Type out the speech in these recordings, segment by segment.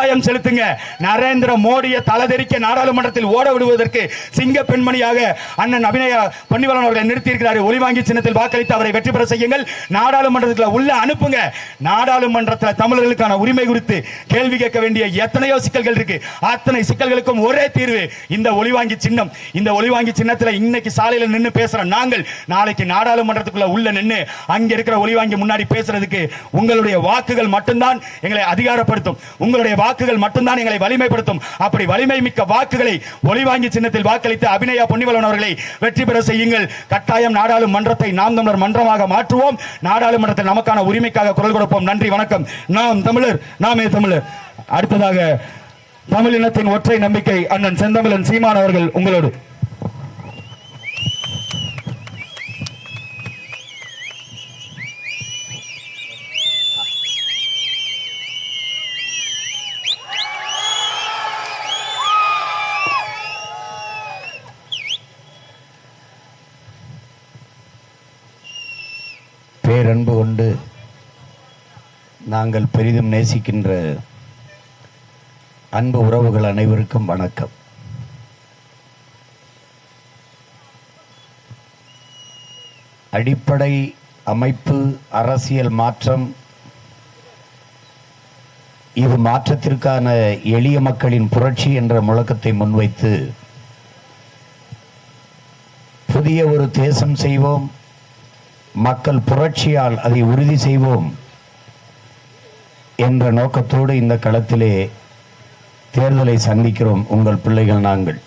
கட்டாயம் செலுத்துங்க. நரேந்திர மோடியை தலதெறிக்க நாடாளுமன்றத்தில் ஓட விடுவதற்கு சிங்க பெண்மணியாக அண்ணன் அபிநயா பொன்னிவளவன் அவர்களை நிறுத்தியிருக்கிறார். ஒளிவாங்கி சின்னத்தில் வாக்களித்து அவரை வெற்றி பெற செய்யுங்கள். நாடாளுமன்றத்தில் உள்ள அனுப்புங்க. நாடாளுமன்றத்தில் தமிழர்களுக்கான உரிமை குறித்து கேள்வி கேட்க வேண்டிய எத்தனையோ சிக்கல்கள் இருக்கு. அத்தனை சிக்கல்களுக்கும் ஒரே தீர்வு இந்த ஒளிவாங்கி சின்னம். இந்த ஒளிவாங்கி சின்னத்தில் இன்னைக்கு சாலையில் நின்று பேசுற நாங்கள் நாளைக்கு நாடாளுமன்றத்துக்குள்ள உள்ள நின்று அங்க இருக்கிற ஒளிவாங்கி முன்னாடி பேசுறதுக்கு உங்களுடைய வாக்குகள் மட்டும்தான் எங்களை அதிகாரப்படுத்தும். உங்களுடைய வாக்குகள் மட்டும்தான் எங்களை வலிமைப்படுத்தும். அப்படி வலிமை மிக்க வாக்குகளை ஒளிவாங்கி சின்னத்தில் வாக்களித்து அபிநயா பொன்னிவளவன் அவர்களை வெற்றி பெற செய்யுங்கள். கட்டாயம் நாடாளுமன்றத்தை நாம் தமிழர் மன்றமாக மாற்றுவோம். நாடாளுமன்றத்தில் நமக்கான உரிமைக்காக குரல் கொடுப்போம். நன்றி, வணக்கம். நாம் தமிழர், நாமே தமிழர். அடுத்ததாக தமிழ் இனத்தின் ஒற்றை நம்பிக்கை அண்ணன் செந்தமிழன் சீமான் அவர்கள் உங்களோடு. பேரன்பு கொண்டு நாங்கள் பெரிதும் நேசிக்கின்ற அன்பு உறவுகள் அனைவருக்கும் வணக்கம். அடிப்படை அமைப்பு அரசியல் மாற்றம், இது மாற்றத்திற்கான எளிய மக்களின் புரட்சி என்ற முழக்கத்தை முன்வைத்து புதிய ஒரு தேசம் செய்வோம், மக்கள் புரட்சியால் அதை உறுதி செய்வோம் என்ற நோக்கத்தோடு இந்த களத்திலே தேர்தலை சந்திக்கிறோம். உங்கள் பிள்ளைகள் நாங்கள்.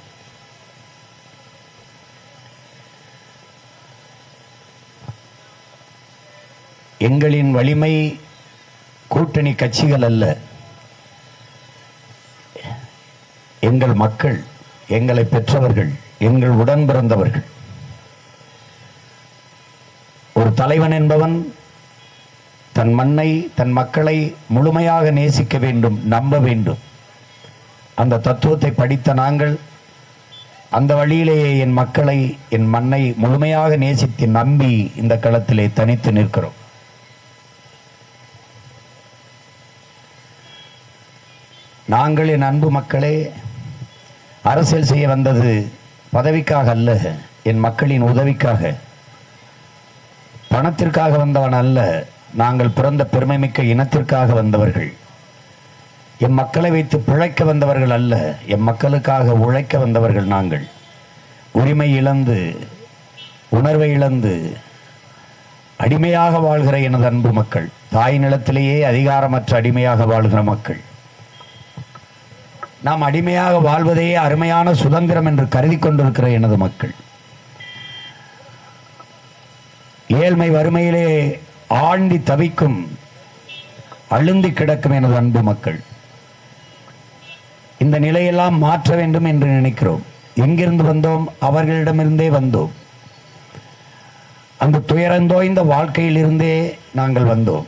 எங்களின் வலிமை கூட்டணி கட்சிகள் அல்ல, எங்கள் மக்கள், எங்களை பெற்றவர்கள், எங்கள் உடன் பிறந்தவர்கள். ஒரு தலைவன் என்பவன் தன் மண்ணை, தன் மக்களை முழுமையாக நேசிக்க வேண்டும், நம்ப வேண்டும். அந்த தத்துவத்தை படித்த நாங்கள் அந்த வழியிலேயே என் மக்களை, என் மண்ணை முழுமையாக நேசித்து நம்பி இந்த களத்திலே தனித்து நிற்கிறோம். நாங்கள் என் அன்பு மக்களே அரசியல் செய்ய வந்தது பதவிக்காக அல்ல, என் மக்களின் உதவிக்காக, பணத்திற்காக வந்தவன் அல்ல. நாங்கள் பிறந்த பெருமைமிக்க இனத்திற்காக வந்தவர்கள். எம் மக்களை வைத்து பிழைக்க வந்தவர்கள் அல்ல, எம் மக்களுக்காக உழைக்க வந்தவர்கள் நாங்கள். உரிமை இழந்து, உணர்வை இழந்து அடிமையாக வாழ்கிற எனது அன்பு மக்கள், தாய் நிலத்திலேயே அதிகாரமற்ற அடிமையாக வாழ்கிற மக்கள். நாம் அடிமையாக வாழ்வதே அருமையான சுதந்திரம் என்று கருதி கொண்டிருக்கிற எனது மக்கள். ஏழ்மை வறுமையிலே ஆண்டி தவிக்கும், அழுந்தி கிடக்கும் எனது அன்பு மக்கள். இந்த நிலையெல்லாம் மாற்ற வேண்டும் என்று நினைக்கிறோம். எங்கிருந்து வந்தோம்? அவர்களிடமிருந்தே வந்தோம். அந்த துயரந்தோய்ந்த வாழ்க்கையிலிருந்தே நாங்கள் வந்தோம்.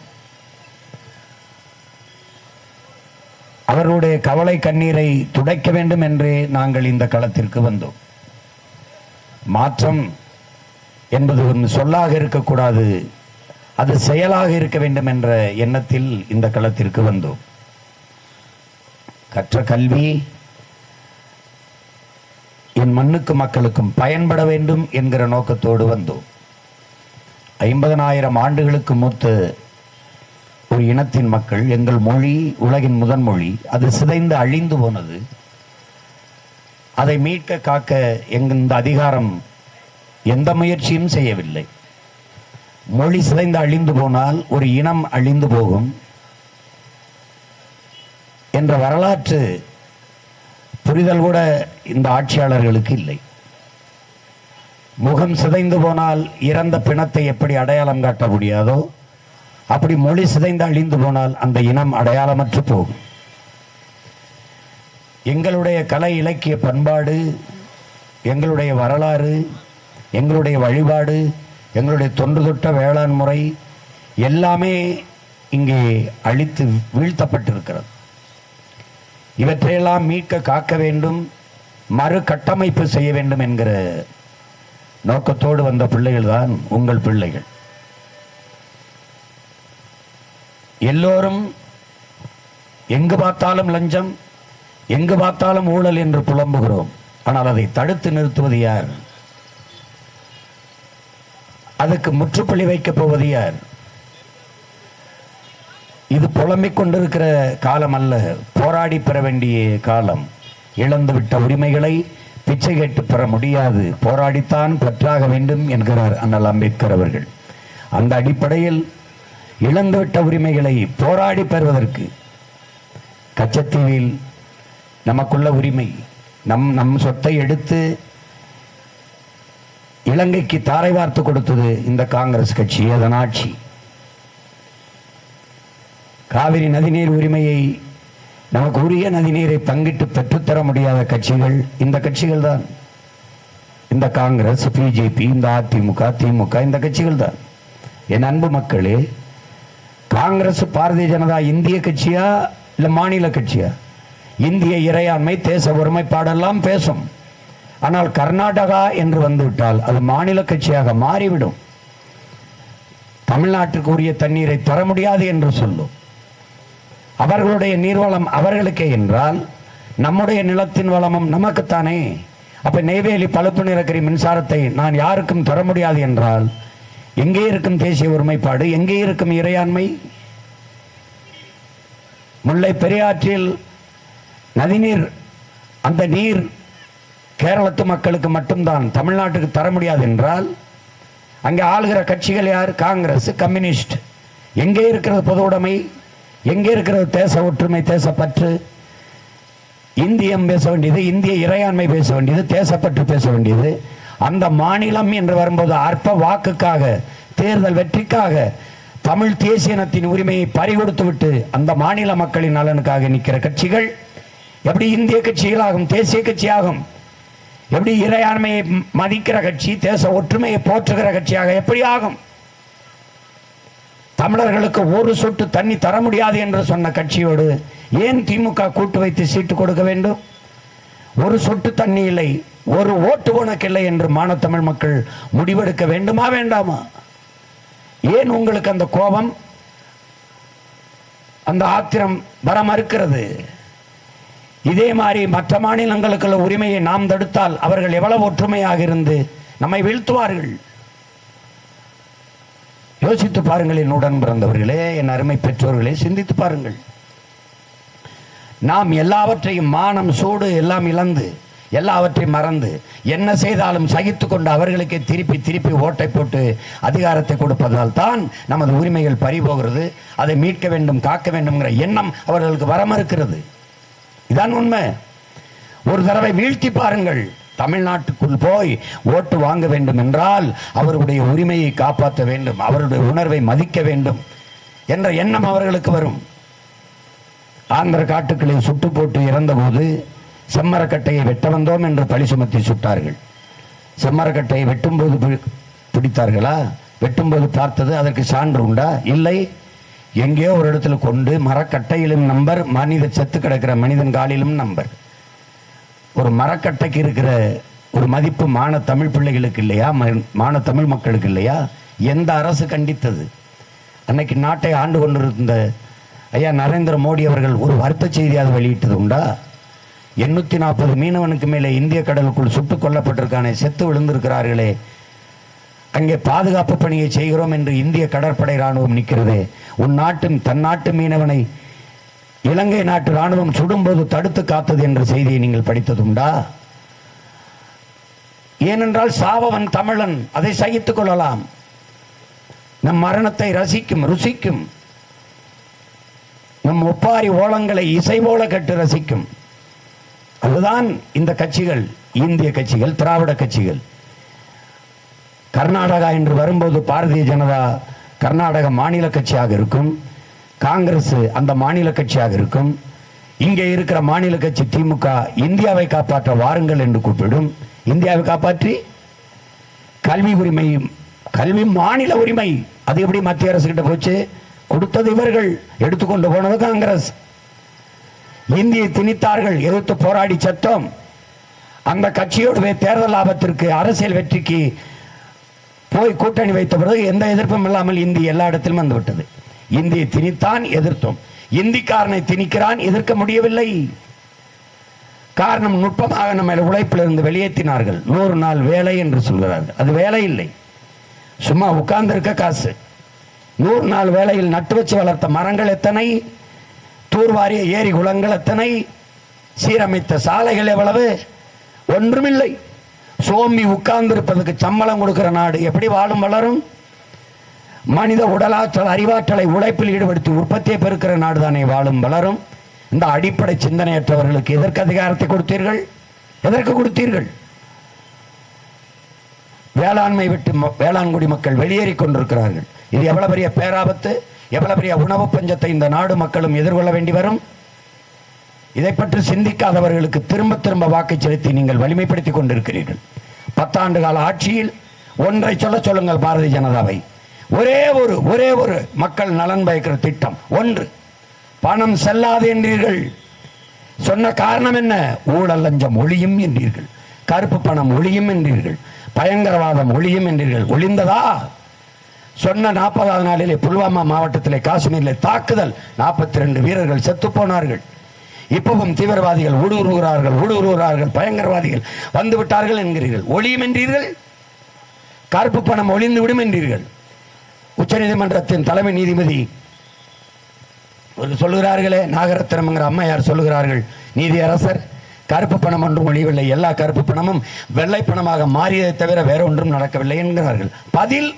அவர்களுடைய கவலை கண்ணீரை துடைக்க வேண்டும் என்றே நாங்கள் இந்த களத்திற்கு வந்தோம். மாற்றம் என்பது ஒன்று சொல்லாக இருக்கக்கூடாது, அது செயலாக இருக்க வேண்டும் என்ற எண்ணத்தில் இந்த களத்திற்கு வந்தோம். கற்ற கல்வி என் மண்ணுக்கு மக்களுக்கும் பயன்பட வேண்டும் என்கிற நோக்கத்தோடு வந்தோம். 50,000 ஆண்டுகளுக்கு மூத்த ஒரு இனத்தின் மக்கள், எங்கள் மொழி உலகின் முதன் மொழி, அது சிதைந்து அழிந்து போனது. அதை மீட்க காக்க இந்த அதிகாரம் எந்த முயற்சியும் செய்யவில்லை. மொழி சிதைந்து அழிந்து போனால் ஒரு இனம் அழிந்து போகும் என்ற வரலாற்று புரிதல் கூட இந்த ஆட்சியாளர்களுக்கு இல்லை. முகம் சிதைந்து போனால் இறந்த பிணத்தை எப்படி அடையாளம் காட்ட முடியாதோ, அப்படி மொழி சிதைந்து அழிந்து போனால் அந்த இனம் அடையாளமற்று போகும். எங்களுடைய கலை இலக்கிய பண்பாடு, எங்களுடைய வரலாறு, எங்களுடைய வழிபாடு, எங்களுடைய தொன்று தொட்ட வேளாண் முறை எல்லாமே இங்கே அழித்து வீழ்த்தப்பட்டிருக்கிறது. இவற்றையெல்லாம் மீட்க காக்க வேண்டும், மறு கட்டமைப்பு செய்ய வேண்டும் என்கிற நோக்கத்தோடு வந்த பிள்ளைகள் தான் உங்கள் பிள்ளைகள். எல்லோரும் எங்கு பார்த்தாலும் லஞ்சம், எங்கு பார்த்தாலும் ஊழல் என்று புலம்புகிறோம். ஆனால் அதை தடுத்து நிறுத்துவது யார்? அதுக்கு முற்றுப்புள்ளி வைக்கப் போவது யார்? இது புலம்பிக் கொண்டிருக்கிற காலம் அல்ல, போராடி பெற வேண்டிய காலம். இழந்துவிட்ட உரிமைகளை பிச்சை கேட்டு பெற முடியாது, போராடித்தான் பெற்றாக வேண்டும் என்கிறார் அண்ணல் அம்பேத்கர் அவர்கள். அந்த அடிப்படையில் இழந்துவிட்ட உரிமைகளை போராடி பெறுவதற்கு கச்சத்தீவில் நமக்குள்ள உரிமை, நம் சொத்தை எடுத்து இலங்கைக்கு தாரை வார்த்து கொடுத்தது இந்த காங்கிரஸ் கட்சி, அதன் ஆட்சி. காவிரி நதிநீர் உரிமையை, நமக்கு உரிய நதிநீரை பங்கிட்டு பெற்றுத்தர முடியாத கட்சிகள் இந்த கட்சிகள் தான். இந்த காங்கிரஸ், பிஜேபி, இந்த அதிமுக, திமுக, இந்த கட்சிகள் தான். என் அன்பு மக்களே, காங்கிரஸ் பாரதிய ஜனதா இந்திய கட்சியா இல்ல மாநில கட்சியா? இந்திய இறையாண்மை, தேச ஒருமைப்பாடெல்லாம் பேசும். ஆனால் கர்நாடகா என்று வந்துவிட்டால் அது மாநில கட்சியாக மாறிவிடும். தமிழ்நாட்டுக்கு உரிய தண்ணீரை தர முடியாது என்று சொல்லும். அவர்களுடைய நீர்வளம் அவர்களுக்கே என்றால் நம்முடைய நிலத்தின் வளமும் நமக்குத்தானே. அப்ப நெய்வேலி பழுப்பு நிலக்கரி மின்சாரத்தை நான் யாருக்கும் தர முடியாது என்றால் எங்கே இருக்கும் தேசிய ஒருமைப்பாடு? எங்கே இருக்கும் இறையாண்மை? முல்லை பெரியாற்றில் நதிநீர், அந்த நீர் கேரளத்து மக்களுக்கு மட்டும்தான், தமிழ்நாட்டுக்கு தர முடியாது என்றால் அங்கே ஆளுகிற கட்சிகள் யார்? காங்கிரஸ், கம்யூனிஸ்ட். எங்கே இருக்கிறது பொது உடைமை? எங்கே இருக்கிறது தேச ஒற்றுமை, தேசப்பற்று? இந்தியம் பேச வேண்டியது, இந்திய இறையாண்மை பேச வேண்டியது, தேசப்பற்று பேச வேண்டியது. அந்த மாநிலம் என்று வரும்போது அற்ப வாக்குக்காக, தேர்தல் வெற்றிக்காக தமிழ் தேசியனத்தின் உரிமையை பறிகொடுத்து விட்டு அந்த மாநில மக்களின் நலனுக்காக நிற்கிற கட்சிகள் எப்படி இந்திய கட்சிகளாகும், தேசிய கட்சியாகும்? எப்படி இறையாண்மையை மதிக்கிற கட்சி, தேச ஒற்றுமையை போற்றுகிற கட்சியாக எப்படி ஆகும்? தமிழர்களுக்கு ஒரு சொட்டு தண்ணி தர முடியாது என்று சொன்ன கட்சியோடு ஏன் திமுக கூட்டு வைத்து சீட்டு கொடுக்க வேண்டும்? ஒரு சொட்டு தண்ணி இல்லை, ஒரு ஓட்டு உனக்கு இல்லை என்று மானத்தமிழ் மக்கள் முடிவெடுக்க வேண்டுமா வேண்டாமா? ஏன் உங்களுக்கு அந்த கோபம், அந்த ஆத்திரம் வர மறுக்கிறது? இதே மாதிரி மற்ற மாநிலங்களுக்குள்ள உரிமையை நாம் தடுத்தால் அவர்கள் எவ்வளவு ஒற்றுமையாக இருந்து நம்மை வீழ்த்துவார்கள். யோசித்து பாருங்கள் என் உடன் பிறந்தவர்களே, என் அருமை பெற்றோர்களே, சிந்தித்து பாருங்கள். நாம் எல்லாவற்றையும், மானம், சூடு எல்லாம் இழந்து, எல்லாவற்றையும் மறந்து, என்ன செய்தாலும் சகித்து கொண்டு அவர்களுக்கே திருப்பி திருப்பி ஓட்டை போட்டு அதிகாரத்தை கொடுப்பதால் தான் நமது உரிமைகள் பறிபோகிறது. அதை மீட்க வேண்டும், காக்க வேண்டும்ங்கிற எண்ணம் அவர்களுக்கு வர மறுக்கிறது. இதான் உண்மை. ஒரு தடவை வீழ்த்தி பாருங்கள். தமிழ்நாட்டுக்குள் போய் ஓட்டு வாங்க வேண்டும் என்றால் அவருடைய உரிமையை காப்பாற்ற வேண்டும், அவருடைய உணர்வை மதிக்க வேண்டும் என்ற எண்ணம் அவர்களுக்கு வரும். ஆந்திர காட்டுக்களை சுட்டு போட்டு இறந்தபோது செம்மரக்கட்டையை வெட்ட வந்தோம் என்று பழி சுமத்தி சுட்டார்கள். செம்மரக்கட்டையை வெட்டும்போது பிடித்தார்களா? வெட்டும்போது பார்த்தது அதற்கு சான்று உண்டா? இல்லை. எங்கேயோ ஒரு இடத்துல கொண்டு மரக்கட்டையிலும் நம்பர், மனித செத்து கிடக்கிற மனிதன் காலிலும் நம்பர். ஒரு மரக்கட்டைக்கு இருக்கிற ஒரு மதிப்பு மான தமிழ் பிள்ளைகளுக்கு இல்லையா? மான தமிழ் மக்களுக்கு இல்லையா? எந்த அரசு கண்டித்தது? அன்னைக்கு நாட்டை ஆண்டு கொண்டிருந்த ஐயா நரேந்திர மோடி அவர்கள் ஒரு வருத்த செய்தியாக வெளியிட்டது உண்டா? 840 மீனவனுக்கு மேலே இந்திய கடலுக்குள் சுட்டுக் கொல்லப்பட்டிருக்கானே, செத்து விழுந்திருக்கிறார்களே, அங்கே பாதுகாப்பு பணியை செய்கிறோம் என்று இந்திய கடற்படை ராணுவம் நிற்கிறதே, உன் நாட்டின் தன்னாட்டு மீனவனை இலங்கை நாட்டு ராணுவம் சுடும்போது தடுத்து காத்தது என்ற செய்தியை நீங்கள் படித்ததுண்டா? ஏனென்றால் சாவவன் தமிழன், அதை சகித்துக் கொள்ளலாம். நம் மரணத்தை ருசிக்கும். நம் ஒப்பாரி ஓலங்களை இசை போல கட்டு ரசிக்கும். அதுதான் இந்த கட்சிகள், இந்திய கட்சிகள், திராவிட கட்சிகள். கர்நாடகா என்று வரும்போது பாரதிய ஜனதா கர்நாடக மாநில கட்சியாக இருக்கும், காங்கிரஸ் அந்த மாநில கட்சியாக இருக்கும். இங்கே இருக்கிற மாநில கட்சி திமுக இந்தியாவை காப்பாற்ற வாருங்கள் என்று கூப்பிடும். இந்தியாவை காப்பாற்றி கல்வி உரிமை, கல்வி மாநில உரிமை, அது எப்படி மத்திய அரசு கிட்ட போச்சு? கொடுத்தது இவர்கள், எடுத்துக்கொண்டு போனது காங்கிரஸ். இந்தியை திணித்தார்கள், எதிர்த்து போராடி சத்தம். அந்த கட்சியோட தேர்தல் லாபத்திற்கு, அரசியல் வெற்றிக்கு போய் கூட்டணி வைத்த பிறகு எந்த எதிர்ப்பும் இல்லாமல் இந்தி எல்லா இடத்திலும் வந்துவிட்டது. இந்தியை திணித்தான், எதிர்த்தோம். இந்திக்காரனை திணிக்கிறான், எதிர்க்க முடியவில்லை. காரணம், நுட்பமாக நம்ம உழைப்பிலிருந்து வெளியேற்றினார்கள். 100 நாள் வேலை என்று சொல்கிறார்கள். அது வேலை இல்லை, சும்மா உட்கார்ந்து இருக்க காசு. 100 நாள் வேலையில் நட்டு வச்சு வளர்த்த மரங்கள் எத்தனை, தூர்வாரிய ஏரி குளங்கள் எத்தனை, சீரமைத்த சாலைகள் எவ்வளவு, ஒன்றுமில்லை. சோம்பி உட்கார்ந்து இருப்பதற்கு சம்பளம் கொடுக்கிற நாடு எப்படி வாழும் வளரும்? மனித உடலாற்றல் அறிவாற்றலை உழைப்பில் ஈடுபடுத்தி உற்பத்தியை பெருக்கிற நாடு தானே வாழும் வளரும். இந்த அடிப்படை சிந்தனையற்றவர்களுக்கு எதற்கு அதிகாரத்தை கொடுத்தீர்கள்? எதற்கு கொடுத்தீர்கள்? வேளாண்மை விட்டு வேளாண்குடி மக்கள் வெளியேறி கொண்டிருக்கிறார்கள். இது எவ்வளவு பெரிய பேராபத்து, எவ்வளவு பெரிய உணவு பஞ்சத்தை இந்த நாடு மக்களும் எதிர்கொள்ள வேண்டி வரும். இதை பற்றி சிந்திக்காதவர்களுக்கு திரும்ப திரும்ப வாக்கு செலுத்தி நீங்கள் வலிமைப்படுத்திக் கொண்டிருக்கிறீர்கள். 10 ஆண்டு கால ஆட்சியில் ஒன்றை சொல்லுங்கள் பாரதிய ஜனதாவை. ஒரே ஒரு மக்கள் நலன் பயக்கிற திட்டம் ஒன்று. பணம் செல்லாது என்றீர்கள். சொன்ன காரணம் என்ன? ஊழல் லஞ்சம் ஒழியும் என்றீர்கள், கருப்பு பணம் ஒழியும் என்றீர்கள், பயங்கரவாதம் ஒழியும் என்றீர்கள். ஒளிந்ததா? சொன்ன 40வது நாளிலே புல்வாமா மாவட்டத்திலே காஷ்மீரிலே தாக்குதல், 42 வீரர்கள் செத்து போனார்கள். இப்பவும் தீவிரவாதிகள் ஊடுருவுகிறார்கள், பயங்கரவாதிகள் வந்து விட்டார்கள் என்கிறீர்கள். ஒளியும் என்றீர்கள், கருப்பு பணம் ஒளிந்து விடும் என்றீர்கள். உச்சநீதிமன்றத்தின் தலைமை நீதிபதி சொல்லுகிறார்களே, நாகரத்னம்ங்கிற அம்மையார் சொல்லுகிறார்கள், நீதியரசர் கருப்பு பணம் ஒன்றும் ஒழியவில்லை, எல்லா கருப்பு பணமும் வெள்ளை பணமாக மாறியதை தவிர வேற ஒன்றும் நடக்கவில்லை என்கிறார்கள். பதில்,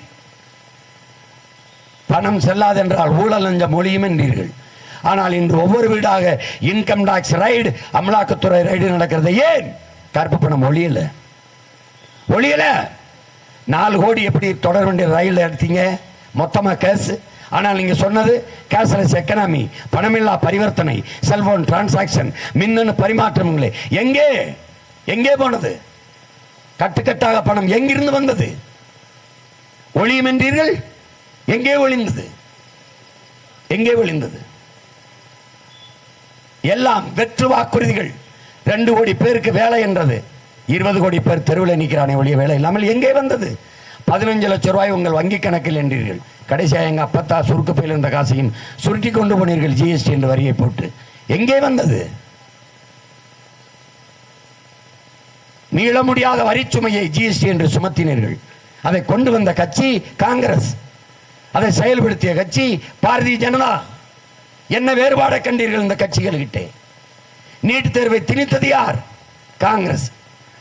பணம் செல்லாதென்றால் ஊழல் லஞ்சம் ஒழியும் என்றீர்கள். ஆனால் இன்று ஒவ்வொரு வீடாக இன்கம் டாக்ஸ் ரைடு, அமலாக்கத்துறை ரைடு நடக்கிறது. ஏன்? கருப்பு பணம் ஒழியல. 4 கோடி எப்படி தொடர் வேண்டிய ரயில் எடுத்தீங்க மொத்தமா கேஸ். ஆனால் நீங்க சொன்னது கேஷ்லெஸ் எக்கனாமி, பணமில்லா பரிவர்த்தனை, செல்போன் டிரான்சாக்சன், மின்னணு பரிமாற்றங்களே. எங்கே போனது? கட்டுக்கட்டாக பணம் எங்கிருந்து வந்தது? ஒளியும் என்றீர்கள், எங்கே ஒளிந்தது? எல்லாம் வெற்று வாக்குறுதிகள். 2 கோடி பேருக்கு வேலை என்றது, 20 கோடி பேர் தெருவில் நிற்கிறானே ஒழிய வேலை இல்லாமல் எங்கே வந்தது? 15 லட்சம் ரூபாய் உங்கள் வங்கி கணக்கில் என்றீர்கள். கடைசியாக எங்க அப்பத்தா சுருக்கு பையில் இருந்த காசையும் சுருட்டி கொண்டு போனீர்கள் ஜிஎஸ்டி என்ற வரியை போட்டு. எங்கே வந்தது? மீள முடியாத வரிச்சுமையை ஜிஎஸ்டி என்று சுமத்தினீர்கள். அதை கொண்டு வந்த கட்சி காங்கிரஸ், அதை செயல்படுத்திய கட்சி பாரதிய ஜனதா. என்ன வேறுபாடை கண்டீர்கள் இந்த கட்சிகள்கிட்ட? நீட் தேர்வை திணித்தது யார்? காங்கிரஸ்.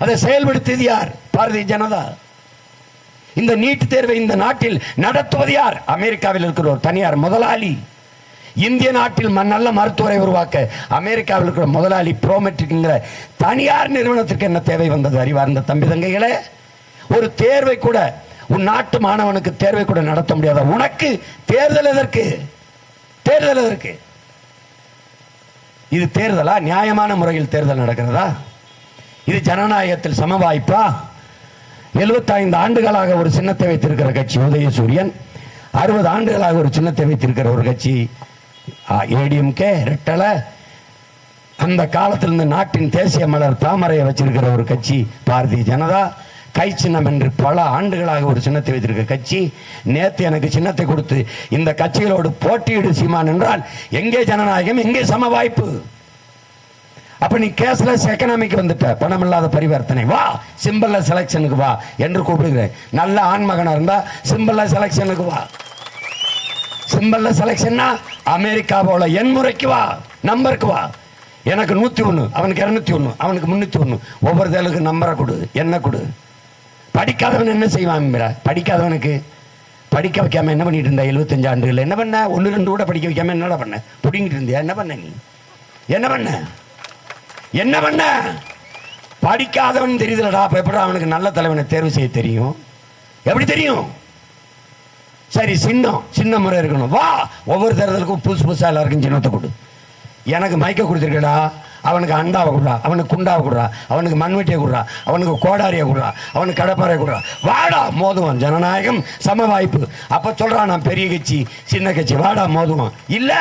அதை செயல்படுத்தியது யார்? பாரதிய ஜனதா. இந்த நீட் தேர்வை இந்த நாட்டில் நடத்துவது யார்? அமெரிக்காவில் இருக்கிற ஒரு தனியார் முதலாளி. இந்திய நாட்டில் நல்ல மருத்துவரை உருவாக்க அமெரிக்காவில் இருக்கிற முதலாளி ப்ரோமெட்ரிக்ங்கிற தனியார் நிறுவனத்திற்கு என்ன தேவை வந்தது? அறிவார்ந்த தம்பி தங்கைகளே, ஒரு தேர்வை கூட, உன் நாட்டு மாணவனுக்கு தேர்வை கூட நடத்த முடியாத உனக்கு தேர்தல் எதற்கு? இது தேர்தலா? நியாயமான முறையில் தேர்தல் நடக்கிறதா? இது ஜனநாயகத்தில் சம வாய்ப்பா? 75 ஆண்டுகளாக ஒரு சின்னத்தை வைத்திருக்கிற கட்சி உதயசூரியன், 60 ஆண்டுகளாக ஒரு சின்னத்தை வைத்திருக்கிற ஒரு கட்சி ஏடிஎம்கே ரெட்டல, அந்த காலத்திலிருந்து நாட்டின் தேசிய மலர் தாமரையை வச்சிருக்கிற ஒரு கட்சி பாரதிய ஜனதா, கை சின்னம் என்று பல ஆண்டுகளாக ஒரு சின்னத்தை வைத்திருக்கிற கட்சி. நேற்று எனக்கு சின்னத்தை கொடுத்து இந்த கட்சிகளோடு போட்டியிடு சீமான் என்றால் எங்கே ஜனநாயகம், எங்கே சம வாய்ப்பு? அப்ப நீ கேஷ்லெஸ் எக்கனாமிக்கு வந்துட்ட, பணம் இல்லாத பரிவர்த்தனை, வா சிம்பிள் செலக்ஷனுக்கு வா என்று கூப்பிடுகிறேன். நல்ல ஆண்மகனா இருந்தா சிம்பிள் செலக்ஷனுக்கு வா. சிம்பிள் செலக்ஷன்னா அமெரிக்கா போல எண்முறைக்கு வா, நம்பருக்கு வா. எனக்கு 101, அவனுக்கு 201, அவனுக்கு 301. ஒவ்வொரு தேளுக்கு நம்பரை கொடு, என்ன கொடு. படிக்காதவன் என்ன செய்வான்? படிக்காதவனுக்கு படிக்க வைக்காம என்ன பண்ணிட்டு இருந்தா? 75 ஆண்டுகள் என்ன பண்ண? 1-2 கூட படிக்க வைக்காம என்னடா பண்ண? புடிங்கிட்டு இருந்தியா? என்ன பண்ண நீ? என்ன பண்ண? படிக்காதவன் தெரியுதுலடா. அப்ப எப்படி அவனுக்கு நல்ல தலைவனை தேர்வு செய்ய தெரியும்? எப்படி தெரியும்? சரி, சின்ன முறை இருக்கணும். வா, ஒவ்வொரு தேர்தலுக்கும் புதுசா எல்லாருக்கும் சின்னத்தை கொடு. எனக்கு மைக்க கொடுத்துருக்கடா, அவனுக்கு அண்டாவை கொடுறா, அவனுக்கு குண்டாவை கொடுறா, அவனுக்கு மண்வெட்டியை கொடுறா, அவனுக்கு கோடாரியை கொடுறா, அவனுக்கு கடப்பாறையை கொடுறா. வாடா மோதுவான். ஜனநாயகம் சம வாய்ப்பு. அப்ப சொல்றான் நான் பெரிய கட்சி சின்ன கட்சி, வாடா மோதுவான். இல்ல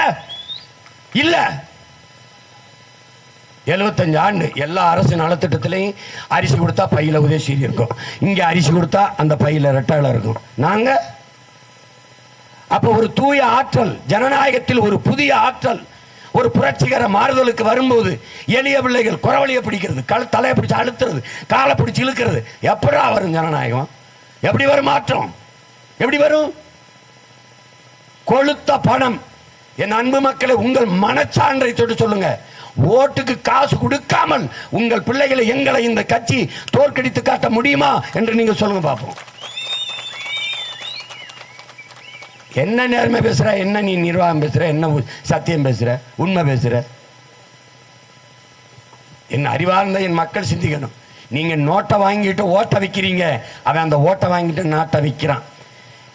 75 ஆண்டு எல்லா அரசு நலத்திட்டத்திலையும் அரிசி கொடுத்தா பையில உதயசீரி இருக்கும், இங்க அரிசி கொடுத்தா அந்த பையில ரெட்டால இருக்கும். நாங்க அப்ப ஒரு தூய ஆற்றல், ஜனநாயகத்தில் ஒரு புதிய ஆற்றல், ஒரு புரட்சிகர மாறுதலுக்கு வரும்போது எளிய பிள்ளைகள் குறவழியை பிடிக்கிறது, தலையை பிடிச்சி அழுத்துறது, காலை பிடிச்சி இழுக்கிறது. எப்படா வரும் ஜனநாயகம்? எப்படி வரும் மாற்றம்? எப்படி வரும்? கொளுத்த பணம். என் அன்பு மக்களை, உங்கள் மனச்சான்றை தொட்டு சொல்லுங்க. ஓட்டுக்கு காசு கொடுக்காமல் உங்கள் பிள்ளைகளை, எங்களை இந்த கட்சி தோற்கடித்து காட்ட முடியுமா என்று நீங்க சொல்லுங்க பார்ப்போம். என்ன நேர்மை பேசுற, என்ன நீ நிர்வாகம் பேசுற, என்ன சத்தியம் பேசுற, உண்மை பேசுற? என்ன அறிவார்ந்த என் மக்கள் சிந்திக்கணும். நீங்க நோட்டை வாங்கிட்டு ஓட்ட வைக்கிறீங்க, அவன் அந்த ஓட்டை வாங்கிட்டு நாட்டை விற்கிறான்.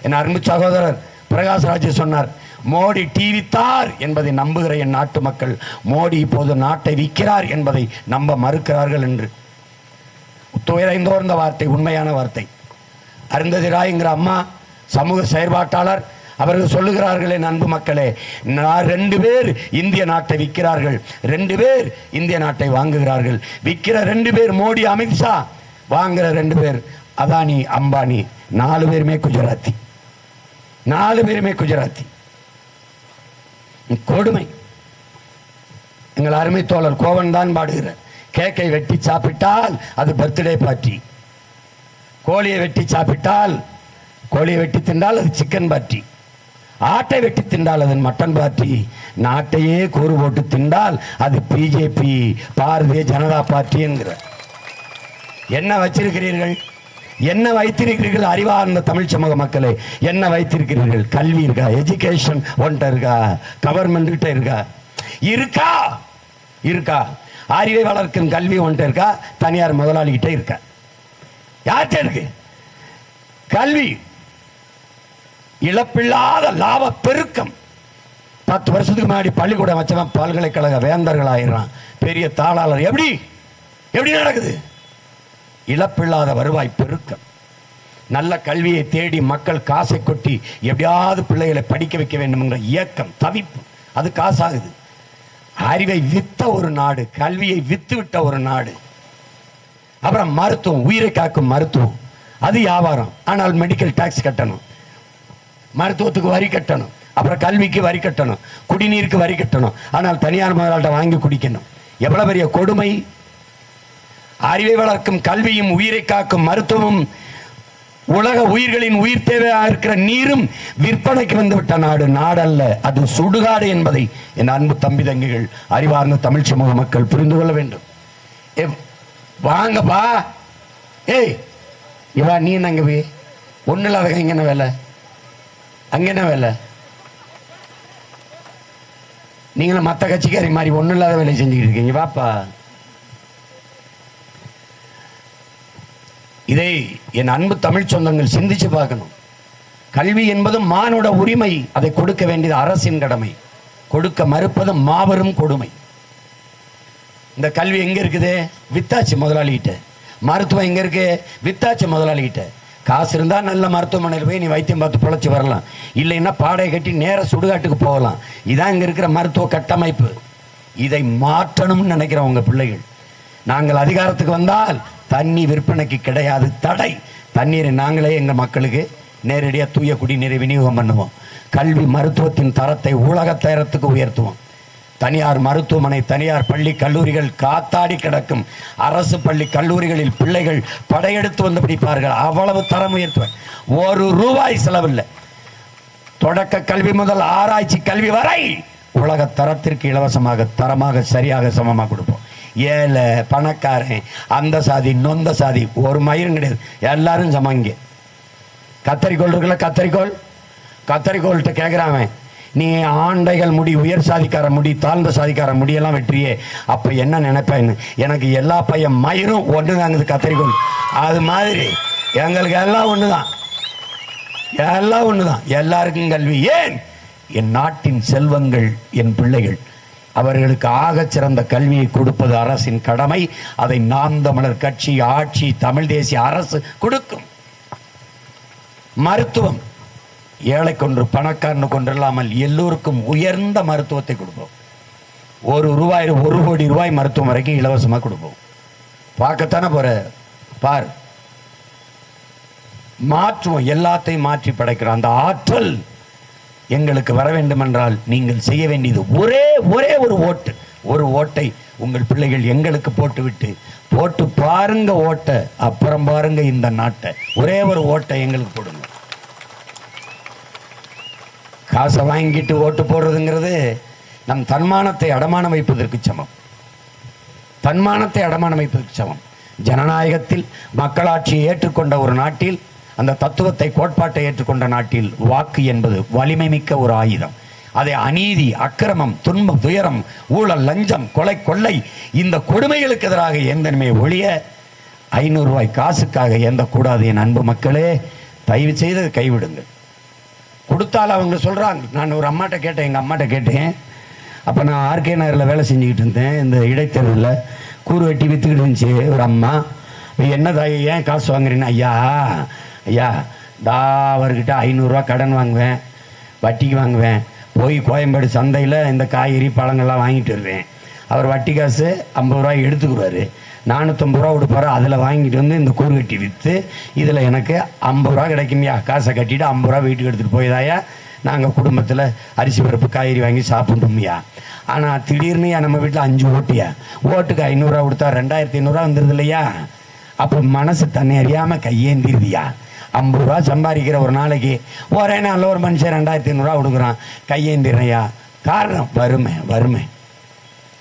என் அன்பு சகோதரர் பிரகாஷ்ராஜ் சொன்னார், மோடி டிவித்தார் என்பதை நம்புகிற என் நாட்டு மக்கள் மோடி இப்போது நாட்டை விற்கிறார் என்பதை நம்ப மறுக்கிறார்கள் என்று. துயரைந்தோர்ந்த வார்த்தை, உண்மையான வார்த்தை. அருந்ததி ராய்ங்கிற அம்மா சமூக செயற்பாட்டாளர், அவர்கள் சொல்லுகிறார்கள், என் அன்பு மக்களே, 2 பேர் இந்திய நாட்டை விற்கிறார்கள், 2 பேர் இந்திய நாட்டை வாங்குகிறார்கள். விற்கிற 2 பேர் மோடி அமித்ஷா, வாங்குற 2 பேர் அதானி அம்பானி. 4 பேருமே குஜராத்தி, 4 பேருமே குஜராத்தி. கொடுமை. எங்கள் அருமை தோழர் கோவன் தான் பாடுகிறார், கேக்கை வெட்டி சாப்பிட்டால் அது பர்த்டே பார்ட்டி, கோழியை வெட்டி சாப்பிட்டால், கோழியை வெட்டி தின்றால் அது சிக்கன் பார்ட்டி, ஆட்டை வெட்டி தின்றால் அது மட்டன் பார்ட்டி, நாட்டையே கூறு போட்டு தின்றால் அது பிஜேபி, பாரதிய ஜனதா பார்ட்டி என்கிற. என்ன வச்சிருக்கிறீர்கள்? என்ன வைத்திருக்கிறீர்கள்? அறிவார்ந்த தமிழ் சமூக மக்களே, என்ன வைத்திருக்கிறீர்கள்? கல்வி இருக்கா? எஜுகேஷன் ஒன்ட்ட இருக்கா? கவர்மெண்ட் கிட்ட இருக்கா? இருக்கா? இருக்கா? அறிவை வளர்க்கும் கல்வி ஒன்ட்ட இருக்கா? தனியார் முதலாளி கிட்ட இருக்கா? யார்கிட்ட இருக்கு கல்வி? இழப்பில்லாத லாப பெருக்கம். 10 வருஷத்துக்கு முன்னாடி பள்ளிக்கூடம் வச்சவன் பல்கலைக்கழக வேந்தர்கள் ஆயிடுறான், பெரிய தாளாளர். எப்படி எப்படி நடக்குது? இழப்பில்லாத வருவாய் பெருக்கம். நல்ல கல்வியை தேடி மக்கள் காசை கொட்டி எப்படியாவது பிள்ளைகளை படிக்க வைக்க வேண்டும் என்ற இயக்கம், தவிப்பு, அது காசாகுது. அறிவை வித்த ஒரு நாடு, கல்வியை வித்து விட்ட ஒரு நாடு. அப்புறம் மருத்துவம், உயிரை காக்கும் மருத்துவம், அது வியாபாரம். ஆனால் மெடிக்கல் டாக்ஸ் கட்டணும், மருத்துவத்துக்கு வரி கட்டணும், அப்புறம் கல்விக்கு வரி கட்டணும், குடிநீருக்கு வரி கட்டணும். ஆனால் தனியார் முதலாளிட்ட வாங்கி குடிக்கணும். எவ்வளவு பெரிய கொடுமை! அறிவை வளர்க்கும் கல்வியும், உயிரை காக்கும் மருத்துவமும், உலக உயிர்களின் உயிர் தேவையாக இருக்கிற நீரும் விற்பனைக்கு வந்துவிட்ட நாடு. நாடல்ல, அது சுடுகாடு என்பதை என் அன்பு தம்பி தங்கிகள், அறிவார்ந்த தமிழ் சமூக மக்கள் புரிந்து கொள்ள வேண்டும். வாங்கப்பா, ஏய் இவா, நீ அங்க போய் ஒண்ணு இல்லாத இங்க என்ன வேலை, அங்க என்ன வேலை? நீங்களும் மற்ற கட்சிக்காரி மாதிரி ஒண்ணு இல்லாத வேலை செஞ்சுக்கிட்டு இருக்கீங்க. வாப்பா, இதை என் அன்பு தமிழ் சொந்தங்கள் சிந்திச்சு பார்க்கணும். கல்வி என்பது மானுட உரிமை, அதை கொடுக்க வேண்டியது அரசின் கடமை. கொடுக்க மறுப்பது மாபெரும் கொடுமை. இந்த கல்வி எங்க இருக்குது? வித்தாச்சு முதலாளிகிட்ட. மருத்துவம் எங்க இருக்கு? வித்தாச்சு முதலாளிகிட்ட. காசு இருந்தா நல்ல மருத்துவமனையில் போய் நீ வைத்தியம் பார்த்து பிழைச்சி வரலாம், இல்லைன்னா பாடையை கட்டி நேர சுடுகாட்டுக்கு போகலாம். இதான் இங்க இருக்கிற மருத்துவ கட்டமைப்பு. இதை மாற்றணும்னு நினைக்கிறவங்க பிள்ளைகள். நாங்கள் அதிகாரத்துக்கு வந்தால் தண்ணி விற்பனைக்கு கிடையாது தடை. தண்ணீரை நாங்களே எங்கள் மக்களுக்கு நேரடியாக தூய குடிநீரை விநியோகம் பண்ணுவோம். கல்வி மருத்துவத்தின் தரத்தை உலக தரத்துக்கு உயர்த்துவோம். தனியார் மருத்துவமனை, தனியார் பள்ளி கல்லூரிகள் காத்தாடி கிடக்கும். அரசு பள்ளி கல்லூரிகளில் பிள்ளைகள் படையெடுத்து வந்து படிப்பார்கள். அவ்வளவு தரம் உயர்த்துவேன். ₹1 செலவில்லை. தொடக்க கல்வி முதல் ஆராய்ச்சி கல்வி வரை உலக தரத்திற்கு இலவசமாக, தரமாக, சரியாக, சமமாக கொடுப்போம். ஏழை பணக்காரன், அந்த சாதி நொந்த சாதி ஒரு மயிரும் கிடையாது, எல்லாரும் சமங்க. கத்தரிக்கோள் இருக்குல்ல, கத்தரிக்கோள்கிட்ட கேட்குறாங்க, நீ ஆண்டைகள் முடி, உயர் சாதிக்கார முடி, தாழ்ந்த சாதிக்கார முடியெல்லாம் வெற்றியே, அப்போ என்ன நினைப்பேன்னு. எனக்கு எல்லா பையன் மயிரும் ஒன்று தாங்குது கத்தரிக்கோள். அது மாதிரி எங்களுக்கு எல்லாம் ஒன்று தான், எல்லாம் ஒன்று தான். எல்லாருக்கும் கல்வி. ஏன்? என் நாட்டின் செல்வங்கள், என் பிள்ளைகள், அவர்களுக்கு ஆகச் சிறந்த கல்வியை கொடுப்பது அரசின் கடமை. அதை நாம் தமிழர் கட்சி, ஆட்சி, தமிழ் தேசிய அரசு கொடுக்கும். மருத்துவம் ஏழை கொன்று பணக்காரனு கொன்றில்லாமல் எல்லோருக்கும் உயர்ந்த மருத்துவத்தை கொடுப்போம். ₹1 கோடி மருத்துவம் வரைக்கும் இலவசமாக கொடுப்போம். பார்க்கத்தானே போற பார். மாற்றுவோம், எல்லாத்தையும் மாற்றி படைக்கிறோம். அந்த ஆற்றல் எங்களுக்கு வர வேண்டும் என்றால் நீங்கள் செய்ய வேண்டியது ஒரே ஒரு ஓட்டு. ஒரு ஓட்டை உங்கள் பிள்ளைகள் எங்களுக்கு போட்டு பாருங்க ஓட்டை, அப்புறம் பாருங்க இந்த நாட்டை. ஒரே ஒரு ஓட்டை எங்களுக்கு போடுங்க. காசை வாங்கிட்டு ஓட்டு போடுறதுங்கிறது நம் தன்மானத்தை அடமானம் வைப்பதற்கு சமம். தன்மானத்தை அடமானம் வைப்பதற்கு சமம். ஜனநாயகத்தில் மக்களாட்சியை ஏற்றுக்கொண்ட ஒரு நாட்டில், அந்த தத்துவத்தை கோட்பாட்டை ஏற்றுக்கொண்ட நாட்டில் வாக்கு என்பது வலிமை மிக்க ஒரு ஆயுதம். அதை அநீதி, அக்கிரமம், துன்பம், துயரம், ஊழல், லஞ்சம், கொலை, கொள்ளை இந்த கொடுமைகளுக்கு எதிராக ஏந்தனமே ஒழிய 500 ரூபாய் காசுக்காக ஏந்தக்கூடாது. என் அன்பு மக்களே, தயவு செய்து கைவிடுங்கள். கொடுத்தால் அவங்க சொல்கிறாங்க. நான் ஒரு அம்மாட்ட கேட்டேன், எங்கள் அம்மாட்ட கேட்டேன். அப்போ நான் ஆர்கே நகரில் வேலை செஞ்சுக்கிட்டு இருந்தேன். இந்த இடைத்தேர்தலில் கூறு வெட்டி விற்றுக்கிட்டு இருந்துச்சு ஒரு அம்மா. என்ன தாய் ஏன் காசு வாங்குறீன்னு? ஐயா அவர்கிட்ட 500 ரூபா கடன் வாங்குவேன், வட்டிக்கு வாங்குவேன். போய் கோயம்பேடு சந்தையில் இந்த காய்கறி பழங்கள்லாம் வாங்கிட்டு வருவேன். அவர் வட்டி காசு 50 ரூபாய் எடுத்துக்குவார். 450 ரூபா கொடுப்பாரு. அதில் வாங்கிட்டு வந்து இந்த கூறு கட்டி விற்று இதில் எனக்கு 50 ரூபா கிடைக்கும்யா. காசை கட்டிட்டு 50 ரூபா வீட்டுக்கு எடுத்துகிட்டு போய்தாயா நாங்கள் குடும்பத்தில் அரிசி பருப்பு காய்கறி வாங்கி சாப்பிட்டோம்யா. ஆனால் திடீர்னு நம்ம வீட்டில் 5 ஓட்டுயா. ஓட்டுக்கு 500 ரூபா கொடுத்தா 2500 ரூபா வந்துடுது இல்லையா? அப்போ மனசு தன்னை அறியாமல் கையேந்திருதியா. 50 ரூபா சம்பாதிக்கிற ஒரு நாளைக்கு ஒரே நாளில் ஒரு மனுஷன் 2500 ரூபா கொடுக்குறான். கையேந்திரையா. காரணம்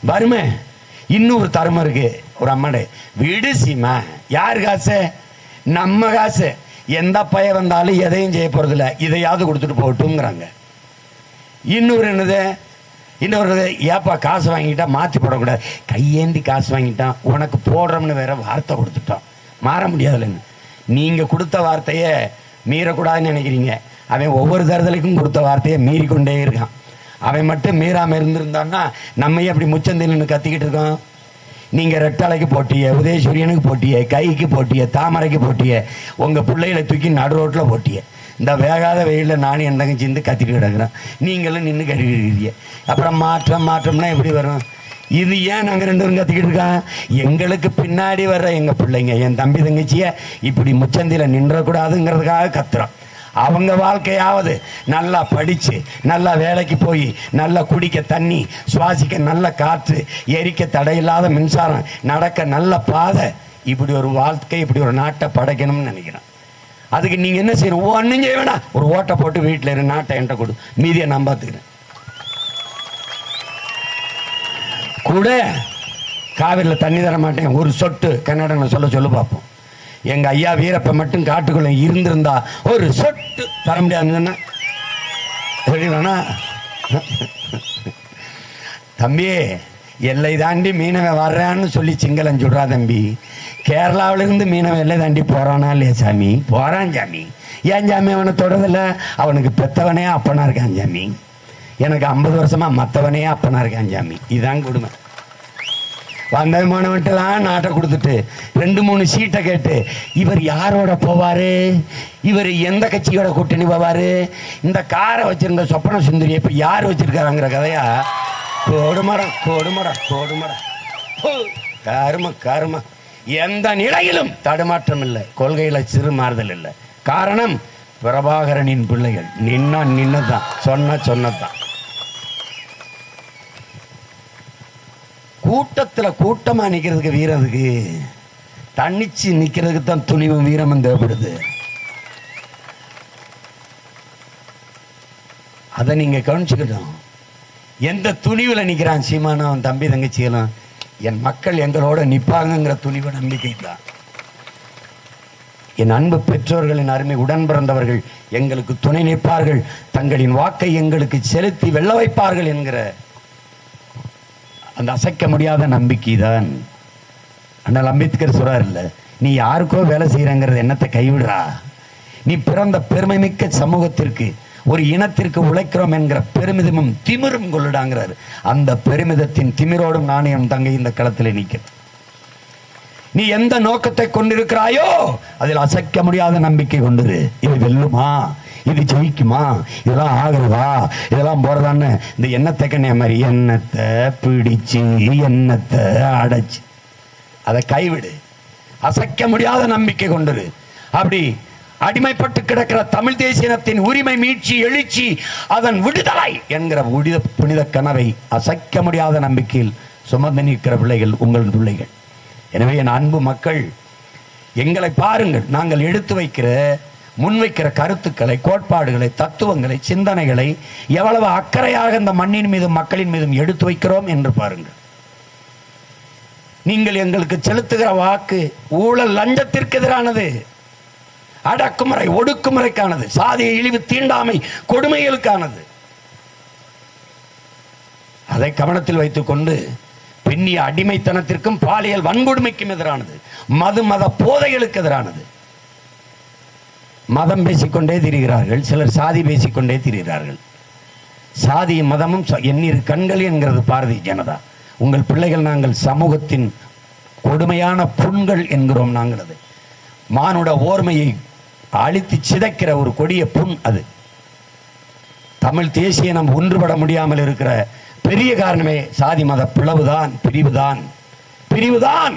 வறுமை. இன்னொரு தருமம் இருக்கு. ஒரு அம்மாடே வீடு சீமா யார் காசு? நம்ம காசு. எந்த பய வந்தாலும் எதையும் செய்ய போறதில்ல, இதையாவது கொடுத்துட்டு போகட்டும்ங்கிறாங்க. இன்னொரு ஏப்பா காசு வாங்கிட்டா மாற்றி போடக்கூடாது. கையேந்தி காசு வாங்கிட்டான், உனக்கு போடுறோம்னு வேற வார்த்தை கொடுத்துட்டோம், மாற முடியாதுல்லன்னு. நீங்கள் கொடுத்த வார்த்தையை மீறக்கூடாதுன்னு நினைக்கிறீங்க. அவன் ஒவ்வொரு தருதலுக்கும் கொடுத்த வார்த்தையை மீறிக்கொண்டே இருக்கான். அவன் மட்டும் மீறாமல் இருந்திருந்தான்னா நம்மையே அப்படி முச்சந்தில்னு கத்திக்கிட்டு இருக்கோம். நீங்கள் ரெட்டலைக்கு போட்டிய, உதயசூரியனுக்கு போட்டிய, கைக்கு போட்டிய, தாமரைக்கு போட்டிய, உங்கள் பிள்ளைகளை தூக்கி நடு ரோட்டில் போட்டிய. இந்த வேகாத வெயிலில் நானும் என் தங்கச்சி இருந்து கத்திட்டு கிடக்குறேன், நீங்களும் நின்று கட்டிக்கிட்டு. அப்புறம் மாற்றம்னா எப்படி வரும்? இது ஏன் நாங்கள் 2 பேரும் கத்திக்கிட்டு இருக்கோம்? எங்களுக்கு பின்னாடி வர்ற எங்கள் பிள்ளைங்க, என் தம்பி தங்கச்சியை இப்படி முச்சந்தியில் நின்றக்கூடாதுங்கிறதுக்காக கத்துறோம். அவங்க வாழ்க்கையாவது நல்லா படித்து நல்லா வேலைக்கு போய் நல்லா குடிக்க தண்ணி, சுவாசிக்க நல்ல காற்று, எரிக்க தடையில்லாத மின்சாரம், நடக்க நல்ல பாதை, இப்படி ஒரு வாழ்க்கை, இப்படி ஒரு நாட்டை படைக்கணும்னு நினைக்கிறேன். அதுக்கு நீங்கள் என்ன செய்யணும்? ஒன்றும் செய்ய வேணாம். ஒரு ஓட்டை போட்டு வீட்டில் இரு, நாட்டை என்கிட்ட கொடு, மீதியை நான் பார்த்துக்கிறேன். கூட காவிரியில் தண்ணி தர மாட்டேன் ஒரு சொட்டு கன்னடனை சொல்லு பார்ப்போம். எங்க ஐயா வீரப்ப மட்டும் காட்டுக்குள்ள இருந்திருந்தா ஒரு சொட்டு தர முடியாதுன்னா தம்பி, எல்லை தாண்டி மீனவன் வர்றான்னு சொல்லி சிங்களம் சொல்றா தம்பி. கேரளாவிலிருந்து மீனவன் எல்லை தாண்டி போறானா இல்லையா சாமி? போறான் சாமி. ஏன் சாமி அவனை தொடரதில்ல? அவனுக்கு பெத்தவனே அப்பனா இருக்கான் சாமி. எனக்கு 50 வருஷமா மற்றவனே அப்பனா இருக்கான் சாமி. இதுதான் கொடுமை. வந்த மாணவன்ட்டெல்லாம் நாட்டை கொடுத்துட்டு 2-3 சீட்டை கேட்டு இவர் யாரோட போவாரு, இவர் எந்த கட்சியோட கூட்டணி போவாரு, இந்த காரை வச்சிருந்த சொப்பன சுந்தரி இப்ப யார் வச்சிருக்காங்கிற கதையா. கொடுமடா கரும. எந்த நிலையிலும் தடுமாற்றம் இல்லை, கொள்கையில சிறு மாறுதல் இல்லை. காரணம் பிரபாகரனின் பிள்ளைகள். நின்னதான் சொன்னதான். கூட்டமா நிக்கிறதுக்கு வீரத்துக்கு, தனிச்சு நிக்கிறதுக்கு தான் துணிவும் வீரமும் தேவைப்படுது. அதை நீங்க கவனிச்சுக்கணும். எந்த துணிவுல நிக்கிறான் சீமானும் அவன் தம்பி தங்கச்சிகளும்? என் மக்கள் எங்களோட நிப்பாங்கிற துணிவு, நம்பிக்கை தான். என் அன்பு பெற்றோர்களின் அருமை உடன் பிறந்தவர்கள் எங்களுக்கு துணை நிற்பார்கள், தங்களின் வாக்கை எங்களுக்கு செலுத்தி வெல்ல வைப்பார்கள் என்கிற அந்த அசைக்க முடியாத நம்பிக்கை தான். அண்ணல் அம்பேத்கர் சொல்றார் இல்ல, நீ யாருக்கோ வேலை செய்யறங்கிறது என்னத்தை கைவிடுறா, நீ பிறந்த பெருமை மிக்க சமூகத்திற்கு, ஒரு இனத்திற்கு உழைக்கிறோம் என்கிற பெருமிதமும் திமிரும் கொள்ளுடாங்கிறாரு. அந்த பெருமிதத்தின் திமிரோடும் நானே என் தங்கை இந்த களத்தில் நிற்கிறேன். நீ எந்த நோக்கத்தை கொண்டிருக்கிறாயோ அதில் அசைக்க முடியாத நம்பிக்கை கொண்டிரு. இது வெல்லுமா, இது ஜெயிக்குமா, இதெல்லாம் ஆகுறதா, இதெல்லாம் போறதான்னு இந்த எண்ணத்தை கண்ணிய மாதிரி எண்ணத்தை பிடிச்சு எண்ணத்தை அடைச்சு அதை கைவிடு. அசைக்க முடியாத நம்பிக்கை கொண்டிரு. அப்படி அடிமைப்பட்டு கிடக்கிற தமிழ் தேசியத்தின் உரிமை மீட்சி எழுச்சி அதன் விடுதலை என்கிற புனித கனவை அசைக்க முடியாத நம்பிக்கையில் சுமந்து நிற்கிற பிள்ளைகள் உங்கள் பிள்ளைகள். எனவே என் அன்பு மக்கள், எங்களை பாருங்கள். நாங்கள் எடுத்து வைக்கிற முன்வைக்கிற கருத்துக்களை, கோட்பாடுகளை, தத்துவங்களை, சிந்தனைகளை எவ்வளவு அக்கறையாக இந்த மண்ணின் மீதும் மக்களின் மீதும் எடுத்து வைக்கிறோம் என்று பாருங்கள். நீங்கள் எங்களுக்கு செலுத்துகிற வாக்கு ஊழல் லஞ்சத்திற்கு எதிரானது, அடக்குமுறை ஒடுக்குமுறைக்கானது, சாதிய இழிவு தீண்டாமை கொடுமைகளுக்கானது. அதை கவனத்தில் வைத்துக் கொண்டு பெண்ணிய அடிமைத்தனத்திற்கும் பாலியல் வன்கொடுமைக்கும் எதிரானது, மத போதைகளுக்கு எதிரானது. மதம் பேசிக்கொண்டே திரிகிறார்கள், சிலர் சாதி பேசிக்கொண்டே திரிகிறார்கள். சாதி மதமும் எண்ணிரு கண்கள் என்கிறது பாரதிய ஜனதா. உங்கள் பிள்ளைகள் நாங்கள் சமூகத்தின் கொடுமையான புண்கள் என்கிறோம். நாங்கள் அது மானுட ஓர்மையை அழித்து சிதைக்கிற ஒரு கொடிய புண். அது தமிழ் தேசிய நம் ஒன்றுபட முடியாமல் இருக்கிற பெரிய காரணமே சாதி மத பிளவுதான், பிரிவுதான்.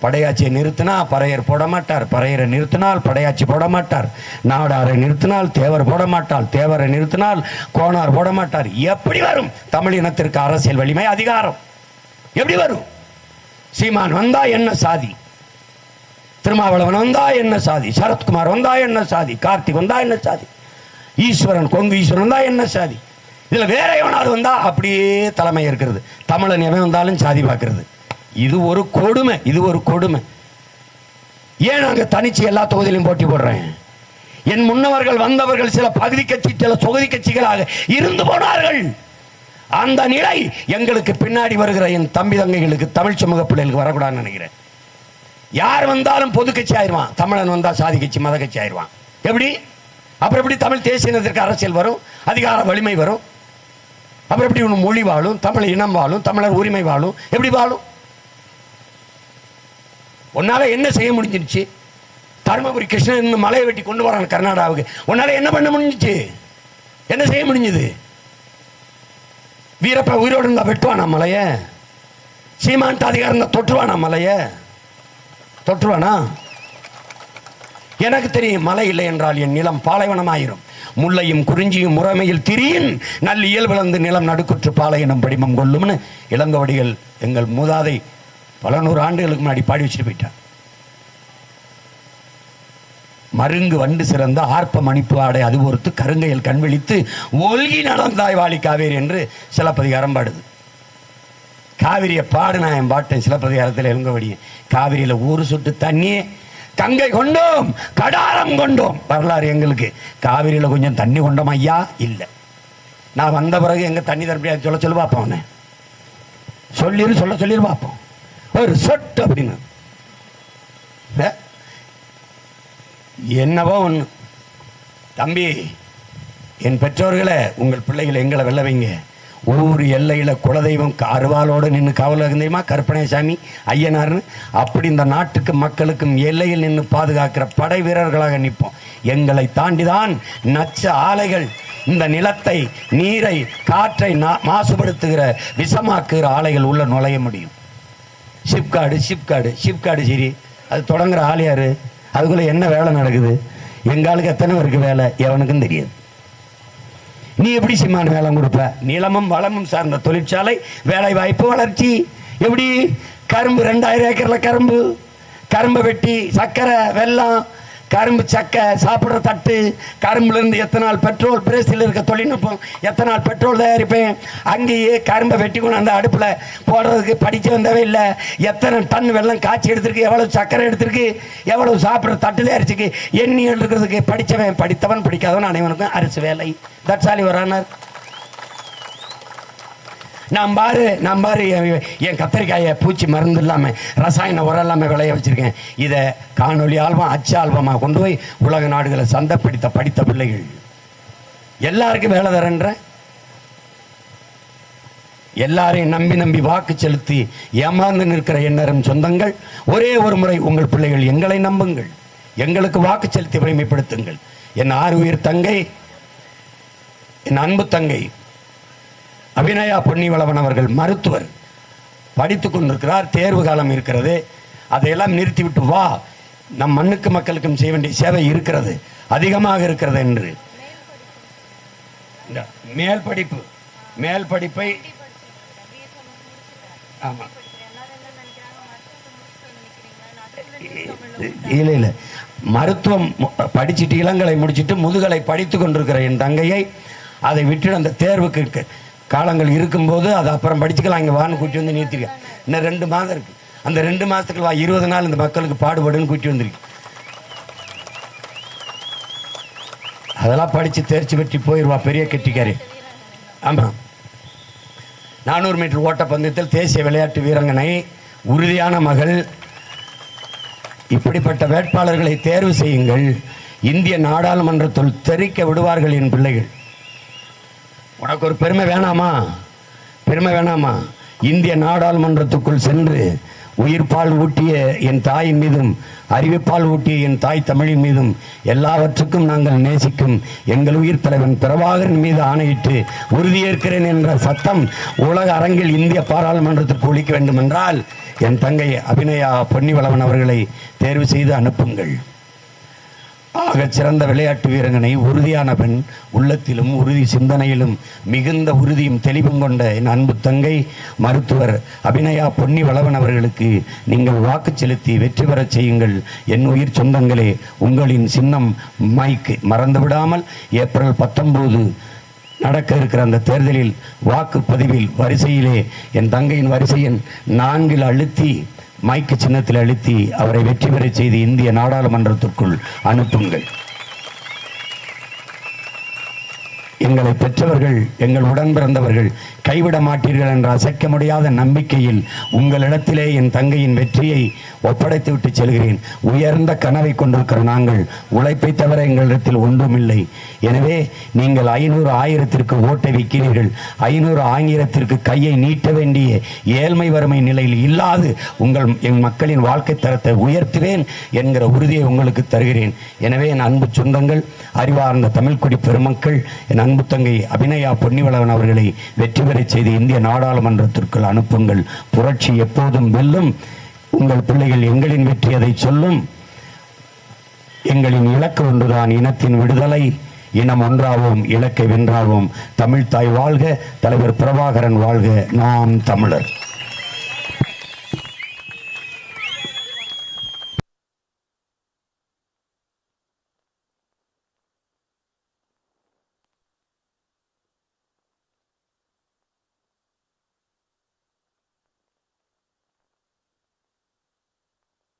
படையாட்சியை நிறுத்தினா பறையர் போட மாட்டார், பறையரை நிறுத்தினால் படையாட்சி போட மாட்டார், நாடாரை நிறுத்தினால் தேவர் போட மாட்டார், தேவரை நிறுத்தினால் கோணார் போட மாட்டார். எப்படி வரும் தமிழ் இனத்திற்கு அரசியல் வலிமை, அதிகாரம்? எப்படி வரும்? சீமான் வந்தா என்ன சாதி, திருமாவளவன் வந்தா என்ன சாதி, சரத்குமார் வந்தா என்ன சாதி, கார்த்திக் வந்தா என்ன சாதி, ஈஸ்வரன் கொங்கு ஈஸ்வரன் வந்தா என்ன சாதி? இதுல வேற எவனாவது வந்தா அப்படியே தலைமை இருக்கிறது. தமிழன் எவன் வந்தாலும் சாதி பார்க்கிறது. இது ஒரு கொடுமை, இது ஒரு கொடுமை. ஏன் நாங்க தனிச்சு எல்லா தொகுதியிலும் போட்டி போடுறேன்? என் முன்னவர்கள் வந்தவர்கள் சில பகுதி கட்சி, சில தொகுதி கட்சிகளாக இருந்து போனார்கள். அந்த நிலை எங்களுக்கு பின்னாடி வருகிற என் தம்பி தங்கைகளுக்கு, தமிழ் சமூக பிள்ளைகளுக்கு வரக்கூடாதுன்னு நினைக்கிறேன். யார் வந்தாலும் பொது கட்சி ஆயிடுவான், தமிழன் வந்தா சாதி கட்சி மத கட்சி ஆயிடுவான். எப்படி? அப்புறம் எப்படி தமிழ் தேசிய இனத்திற்கு அரசியல் வரும், அதிகார வலிமை வரும்? அப்புறம் எப்படி ஒன்று மொழி வாழும், தமிழ் இனம் வாழும், தமிழர் உரிமை வாழும்? எப்படி வாழும்? உன்னால என்ன செய்ய முடிஞ்சிருச்சு? தருமபுரி கிருஷ்ணன் இன்னும் மலையை வெட்டி கொண்டு வரான் கர்நாடகாவுக்கு. உன்னால என்ன பண்ண முடிஞ்சிச்சு? என்ன செய்ய முடிஞ்சது? வீரப்ப உயிரோடு இருந்தா வெட்டுவானா மலைய? சீமான் அதிகாரம் தொற்றுவானா மலைய? தொற்றுவானா? எனக்கு தெரியும், மழை இல்லை என்றால் என் நிலம் பாலைவனமாயிரும். முல்லையும் குறிஞ்சியும் முறைமையில் திரியின் நல்ல இயல்பிழந்து நிலம் நடுக்குற்று பாலையினம் படிமம் கொள்ளும்னு இளங்கவடிகள் எங்கள் மூதாதை பல நூறு ஆண்டுகளுக்கு முன்னாடி பாடி வச்சுட்டு போயிட்டார். மருங்கு வண்டு சிறந்த ஆர்ப்ப மணிப்பு ஆடை அது பொறுத்து கருங்கையில் கண் விழித்து ஒல்கி நடந்தாய் வாழி காவேரி என்று சிலப்பதிகாரம் பாடுது. காவிரியை பாடு, நான் என் பாட்டேன் சிலப்பதிகாரத்தில் இளங்கவடிய. காவிரியில ஊரு சொட்டு தண்ணியே கங்கை கொண்டோம், கடாரம் கொண்டோம். வரலாறு எங்களுக்கு. காவிரியில கொஞ்சம் தண்ணி கொண்டோம் ஐயா? இல்லை. நான் வந்த பிறகு எங்க தண்ணி தரப்படியா சொல்ல பார்ப்போம், சொல்ல பார்ப்போம். ஒரு சொட்டு அப்படின்னு என்னவோ ஒன்று. தம்பி, என் பெற்றோர்களை, உங்கள் பிள்ளைகளை எங்களை வெல்ல வைங்க. ஊர் எல்லையில குலதெய்வம் அருவாளோடு நின்று காவல் தெரியுமா, கற்பனைசாமி ஐயனார்னு. அப்படி இந்த நாட்டுக்கு மக்களுக்கும் எல்லையில் நின்று பாதுகாக்கிற படை வீரர்களாக நிற்போம். எங்களை தாண்டிதான் நச்ச ஆலைகள் இந்த நிலத்தை, நீரை, காற்றை மாசுபடுத்துகிற, விஷமாக்குகிற ஆலைகள் உள்ள நுழைய முடியும். ஷிப்காடு சரி, அது தொடங்குற ஆள் யாரு? அதுக்குள்ள என்ன வேலை நடக்குது? எங்களுக்கு எத்தனை பேருக்கு வேலை எவனுக்கும் தெரியாது. நீ எப்படி சிம்மான வேலை கொடுப்ப? நிலமும் வளமும் சார்ந்த தொழிற்சாலை, வேலை வாய்ப்பு, வளர்ச்சி. எப்படி? கரும்பு 2000 ஏக்கர்ல கரும்பு வெட்டி சர்க்கரை, வெல்லம், கரும்பு சக்கை, சாப்பிட்ற தட்டு, கரும்புல இருந்து எத்தனால் பெட்ரோல், பிரேசில் இருக்க தொழில்நுட்பம், எத்தனால் பெட்ரோல் தயாரிப்பேன். அங்கேயே கரும்பை வெட்டி கொண்டு அந்த அடுப்புல போடுறதுக்கு படிக்க வந்தவே இல்லை. எத்தனை டன் வெல்லம் காய்ச்சி எடுத்திருக்கு, எவ்வளவு சக்கரை எடுத்திருக்கு, எவ்வளவு சாப்பிட்ற தட்டு தயாரிச்சுக்கு, எண்ணி எடுக்கிறதுக்கு படித்தவன், படித்தவன், படிக்காதவன் அனைவனுக்கும் அரசு வேலை. தட்சாலி வரானார். நான் பாரு என் கத்திரிக்காயை பூச்சி மருந்து இல்லாம, ரசாயன உரம் இல்லாம விளைய வச்சிருக்கேன். இதை காணொலி ஆல்பம், அச்சு ஆல்பமா கொண்டு போய் உலக நாடுகளை சந்தைப்படுத்த படித்த பிள்ளைகள் எல்லாருக்கும் வேலை தரன்ற. எல்லாரையும் நம்பி வாக்கு செலுத்தி ஏமாந்து நிற்கிற எண்ணரும் சொந்தங்கள், ஒரே ஒரு முறை உங்கள் பிள்ளைகள் எங்களை நம்புங்கள், எங்களுக்கு வாக்கு செலுத்தி வலிமைப்படுத்துங்கள். என் 6 உயிர் தங்கை, என் அன்பு தங்கை அபிநயா பொன்னிவளவன் அவர்கள் மருத்துவர், படித்துக் கொண்டிருக்கிறார். தேர்வு காலம் இருக்கிறது. அதையெல்லாம் நிறுத்திவிட்டு வா, நம் மண்ணுக்கு மக்களுக்கும் செய்ய வேண்டிய சேவை இருக்கிறது, அதிகமாக இருக்கிறது என்று இந்த மேல் படிப்பை ஆமா இல்லை மருத்துவம் படிச்சுட்டு இளங்கலை முடிச்சுட்டு முதுகலை படித்து கொண்டிருக்கிற என் தங்கையை அதை விட்டு அந்த தேர்வுக்கு காலங்கள் இருக்கும்போது அதை அப்புறம் படிச்சுக்கலாம், இங்கே வான்னு கூட்டி வந்து நிறுத்திருக்கேன். இன்னும் 2 மாதம் இருக்கு, அந்த 2 மாதத்துக்கு வா, 20 நாள் இந்த மக்களுக்கு பாடுபடுன்னு கூட்டி வந்திருக்கு. அதெல்லாம் படித்து தேர்ச்சி பெற்று போயிடுவா, பெரிய கெட்டிக்காரி. ஆமாம், 400 மீட்டர் ஓட்டப்பந்தயத்தில் தேசிய விளையாட்டு வீராங்கனை, உறுதியான மகள். இப்படிப்பட்ட வேட்பாளர்களை தேர்வு செய்யுங்கள். இந்திய நாடாளுமன்றத்தில் தெரிக்க விடுவார்கள் என் பிள்ளைகள். உனக்கு ஒரு பெருமை வேணாமா? இந்திய நாடாளுமன்றத்துக்குள் சென்று உயிர்ப்பால் ஊட்டிய என் தாயின் மீதும் அறிவிப்பால் ஊட்டிய என் தாய் தமிழின் மீதும் எல்லாவற்றுக்கும் நாங்கள் நேசிக்கும் எங்கள் உயிர் தலைவன் பிரபாகரன் மீது ஆணையிட்டு உறுதியேற்கிறேன் என்ற சத்தம் உலக அரங்கில் இந்திய பாராளுமன்றத்திற்கு ஒலிக்க வேண்டும் என்றால் என் தங்கை அபிநயா பொன்னிவளவன் அவர்களை தேர்வு செய்து அனுப்புங்கள். சிறந்த விளையாட்டு வீரங்கனை, உறுதியான பெண், உள்ளத்திலும் உறுதி சிந்தனையிலும் மிகுந்த உறுதியும் தெளிவும் கொண்ட என் அன்பு தங்கை மருத்துவர் அபிநயா பொன்னிவளவன் அவர்களுக்கு நீங்கள் வாக்கு செலுத்தி வெற்றி பெறச் செய்யுங்கள். என் உயிர் சொந்தங்களே, உங்களின் சின்னம் மைக்கு மறந்துவிடாமல் ஏப்ரல் 19 நடக்க இருக்கிற அந்த தேர்தலில் வாக்குப்பதிவில் வரிசையிலே என் தங்கையின் வரிசையின் 4 அழுத்தி மைக்கு சின்னத்தில் அழுத்தி அவரை வெற்றி பெற செய்து இந்திய நாடாளுமன்றத்திற்குள் அனுப்புங்கள். எங்களை பெற்றவர்கள், எங்கள் உடன் பிறந்தவர்கள் கைவிட மாட்டீர்கள் என்ற அசைக்க முடியாத நம்பிக்கையில் உங்களிடத்திலே என் தங்கையின் வெற்றியை ஒப்படைத்து விட்டு செல்கிறேன். உயர்ந்த கனவை கொண்டிருக்கிற நாங்கள் உழைப்பை தவிர எங்களிடத்தில் ஒன்றுமில்லை. எனவே நீங்கள் 500 1000ற்கு ஓட்டை வைக்கிறீர்கள். 500 1000ற்கு கையை நீட்ட வேண்டிய ஏழ்மை வறுமை நிலையில் இல்லாது என் மக்களின் வாழ்க்கை தரத்தை உயர்த்துவேன் என்கிற உறுதியை உங்களுக்கு தருகிறேன். எனவே என் அன்பு சொந்தங்கள், அறிவார்ந்த தமிழ்குடி பெருமக்கள், என் அன்பு தங்கை அபிநயா பொன்னிவளவன் அவர்களை வெற்றி பெற செய்து இந்திய நாடாளுமன்றத்திற்குள் அனுப்புங்கள். புரட்சி எப்போதும் வெல்லும். உங்கள் பிள்ளைகள் எங்களின் வெற்றி அதை சொல்லும். எங்களின் இலக்கு ஒன்றுதான், இனத்தின் விடுதலை. இனம் ஒன்றாவோம், இலக்கை வென்றாவோம். தமிழ் தாய் வாழ்க, தலைவர் பிரபாகரன் வாழ்க. நாம் தமிழர்.